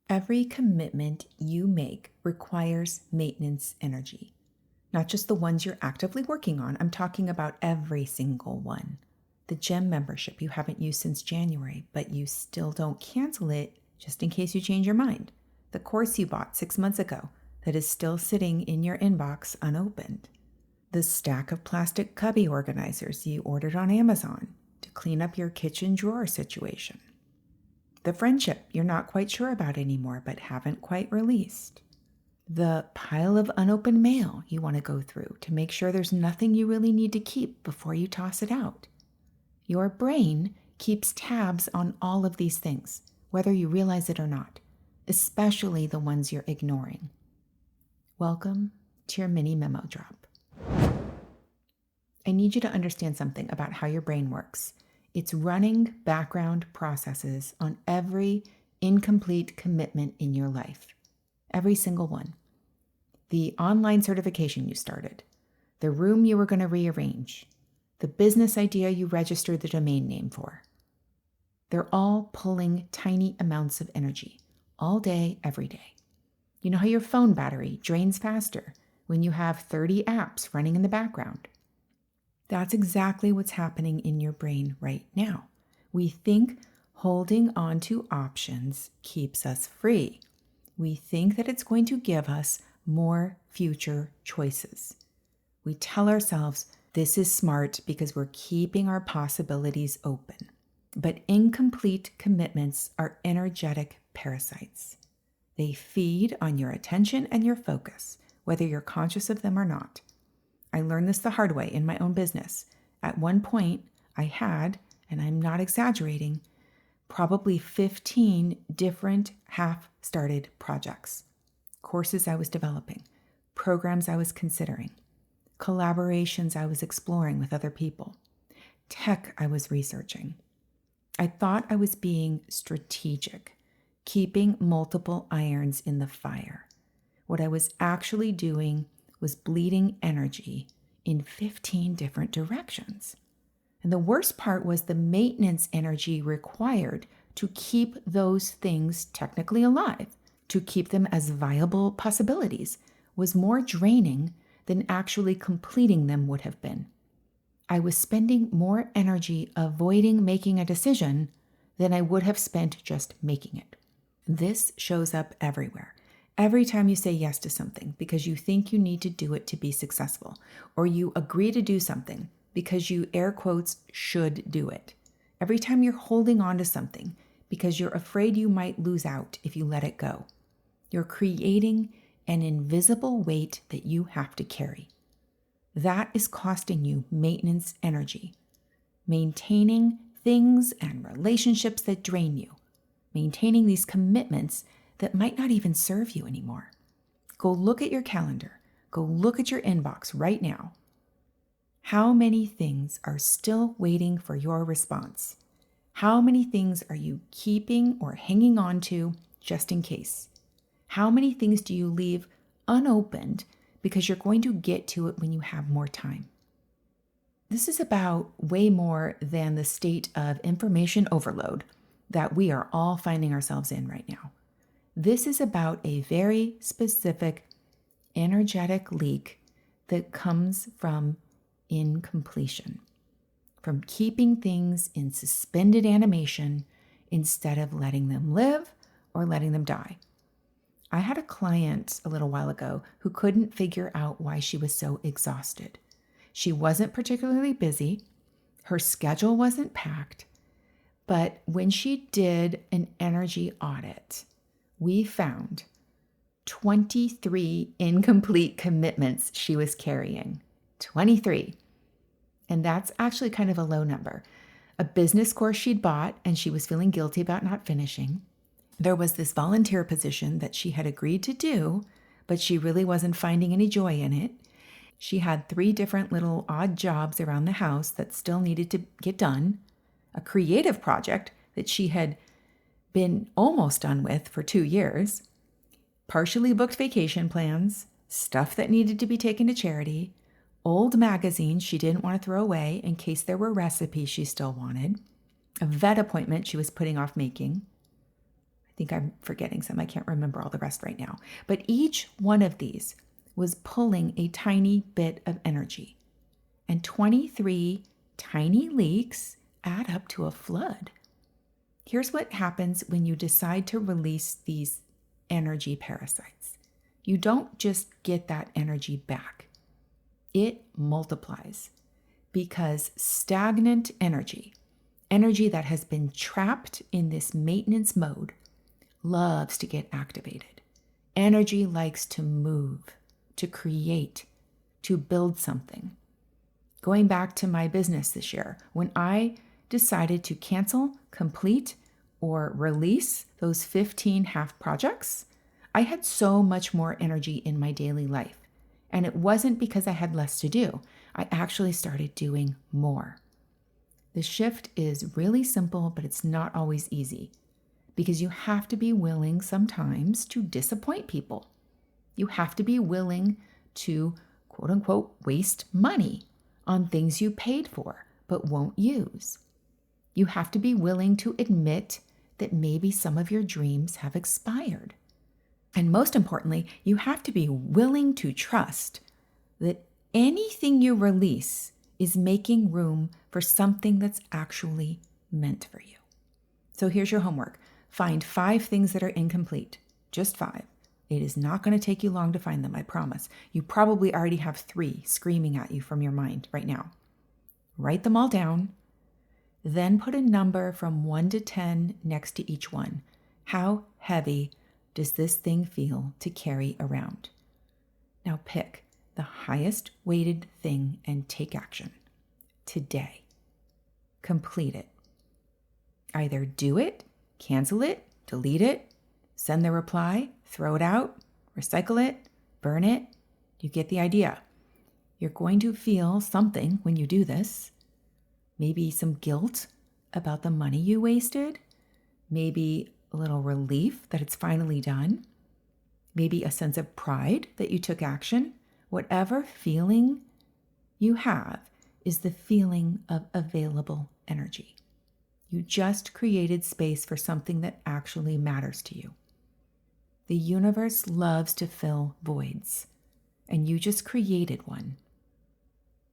Every commitment you make requires maintenance energy. Not just the ones you're actively working on. I'm talking about every single one. The gym membership you haven't used since January, but you still don't cancel it just in case you change your mind. The course you bought 6 months ago that is still sitting in your inbox unopened. The stack of plastic cubby organizers you ordered on Amazon to clean up your kitchen drawer situation. The friendship you're not quite sure about anymore but haven't quite released. The pile of unopened mail you want to go through to make sure there's nothing you really need to keep before you toss it out. Your brain keeps tabs on all of these things, whether you realize it or not, especially the ones you're ignoring. Welcome to your mini memo drop. I need you to understand something about how your brain works. It's running background processes on every incomplete commitment in your life. Every single one. The online certification you started, the room you were going to rearrange, the business idea you registered the domain name for. They're all pulling tiny amounts of energy all day, every day. You know how your phone battery drains faster when you have 30 apps running in the background? That's exactly what's happening in your brain right now. We think holding on to options keeps us free. We think that it's going to give us more future choices. We tell ourselves this is smart because we're keeping our possibilities open. But incomplete commitments are energetic parasites. They feed on your attention and your focus, whether you're conscious of them or not. I learned this the hard way in my own business. At one point, I had, and I'm not exaggerating, probably 15 different half-started projects, courses I was developing, programs I was considering, collaborations I was exploring with other people, tech I was researching. I thought I was being strategic, keeping multiple irons in the fire. What I was actually doing was bleeding energy in 15 different directions. And the worst part was the maintenance energy required to keep those things technically alive, to keep them as viable possibilities, was more draining than actually completing them would have been. I was spending more energy avoiding making a decision than I would have spent just making it. This shows up everywhere. Every time you say yes to something because you think you need to do it to be successful, or you agree to do something because you, air quotes, should do it. Every time you're holding on to something because you're afraid you might lose out if you let it go. You're creating an invisible weight that you have to carry. That is costing you maintenance energy, maintaining things and relationships that drain you, maintaining these commitments that might not even serve you anymore. Go look at your calendar. Go look at your inbox right now. How many things are still waiting for your response? How many things are you keeping or hanging on to just in case? How many things do you leave unopened because you're going to get to it when you have more time? This is about way more than the state of information overload that we are all finding ourselves in right now. This is about a very specific energetic leak that comes from incompletion, from keeping things in suspended animation instead of letting them live or letting them die. I had a client a little while ago who couldn't figure out why she was so exhausted. She wasn't particularly busy. Her schedule wasn't packed. But when she did an energy audit, we found 23 incomplete commitments she was carrying. 23. And that's actually kind of a low number. A business course she'd bought and she was feeling guilty about not finishing. There was this volunteer position that she had agreed to do, but she really wasn't finding any joy in it. She had 3 different little odd jobs around the house that still needed to get done. A creative project that she had been almost done with for 2 years, partially booked vacation plans, stuff that needed to be taken to charity, old magazines she didn't want to throw away in case there were recipes she still wanted, a vet appointment she was putting off making. think I'm forgetting some. I can't remember all the rest right now. But each one of these was pulling a tiny bit of energy. And 23 tiny leaks add up to a flood. Here's what happens when you decide to release these energy parasites. You don't just get that energy back. It multiplies because stagnant energy that has been trapped in this maintenance mode, loves to get activated. Energy likes to move, to create, to build something. Going back to my business this year, when I decided to cancel, complete, or release those 15 half projects, I had so much more energy in my daily life. And it wasn't because I had less to do. I actually started doing more. The shift is really simple, but it's not always easy because you have to be willing sometimes to disappoint people. You have to be willing to, quote unquote, waste money on things you paid for but won't use. You have to be willing to admit that maybe some of your dreams have expired. And most importantly, you have to be willing to trust that anything you release is making room for something that's actually meant for you. So here's your homework. Find 5 things that are incomplete. Just 5. It is not going to take you long to find them, I promise. You probably already have 3 screaming at you from your mind right now. Write them all down. Then put a number from 1 to 10 next to each one. How heavy does this thing feel to carry around? Now pick the highest weighted thing and take action. Today. Complete it. Either do it, cancel it, delete it, send the reply, throw it out, recycle it, burn it. You get the idea. You're going to feel something when you do this. Maybe some guilt about the money you wasted. Maybe a little relief that it's finally done. Maybe a sense of pride that you took action. Whatever feeling you have is the feeling of available energy. You just created space for something that actually matters to you. The universe loves to fill voids, and you just created one.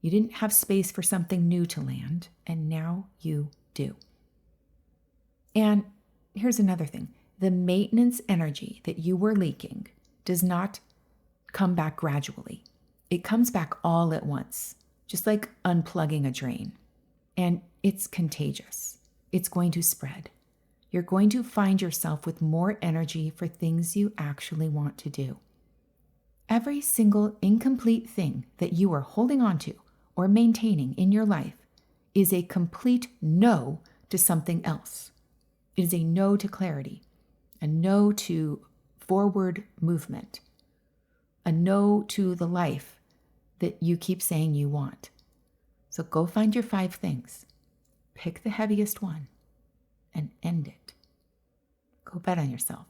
You didn't have space for something new to land, and now you do. And here's another thing. The maintenance energy that you were leaking does not come back gradually. It comes back all at once, just like unplugging a drain. And it's contagious. It's going to spread. You're going to find yourself with more energy for things you actually want to do. Every single incomplete thing that you are holding on to or maintaining in your life is a complete no to something else. It is a no to clarity, a no to forward movement, a no to the life that you keep saying you want. So go find your 5 things. Pick the heaviest one and end it. Go bet on yourself.